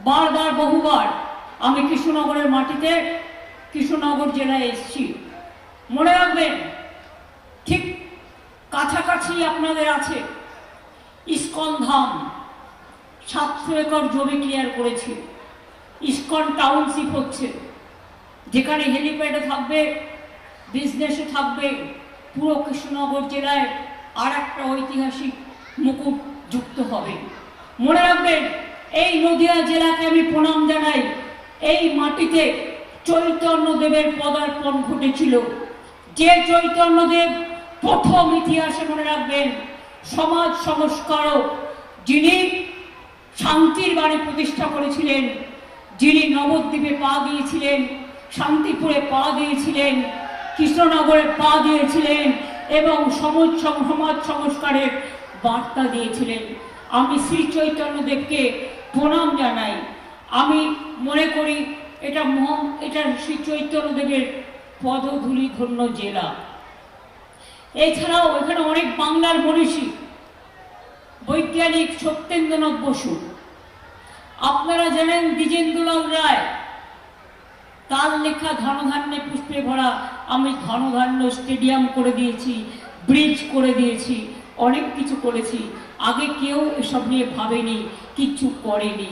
বারবার বহুবার আমি কৃষ্ণনগরের মাটিতে কৃষ্ণনগর জেলায় এসেছি। মনে রাখবেন, ঠিক কাছাকাছি আপনাদের আছে ইস্কন ধাম। 700 একর জমি ক্লিয়ার করেছি। ইস্কন টাউনশিপ হচ্ছে, যেখানে হেলিপ্যাডও থাকবে, বিজনেসও থাকবে। পুরো কৃষ্ণনগর জেলায় আর একটা ঐতিহাসিক মুকুট যুক্ত হবে। মনে রাখবেন, এই নদিয়া জেলাকে আমি প্রণাম জানাই। এই মাটিতে চৈতন্যদেবের পদার্পণ ঘটেছিল। যে চৈতন্যদেব প্রথম ইতিহাসে, মনে রাখবেন, সমাজ সংস্কারক, যিনি শান্তির বাণী প্রতিষ্ঠা করেছিলেন, যিনি নবদ্বীপে পা দিয়েছিলেন, শান্তিপুরে পা দিয়েছিলেন, কৃষ্ণনগরে পা দিয়েছিলেন এবং সমাজ সংস্কারের বার্তা দিয়েছিলেন। আমি শ্রী চৈতন্যদেবকে প্রণাম জানাই। আমি মনে করি এটা শ্রী চৈতন্যদেবের পদধূলি ধন্য জেলা। এছাড়াও এখানে অনেক বাংলার মনীষী, বৈজ্ঞানিক সত্যেন্দ্রনাথ বসু, আপনারা জানেন দ্বিজেন্দ্রলাল রায়, তার লেখা ধনধান্যে পুষ্পে ভরা। আমি ধনধান্য স্টেডিয়াম করে দিয়েছি, ব্রিজ করে দিয়েছি, অনেক কিছু করেছি। আগে কেউ এসব নিয়ে ভাবেনি, কিচ্ছু করেনি।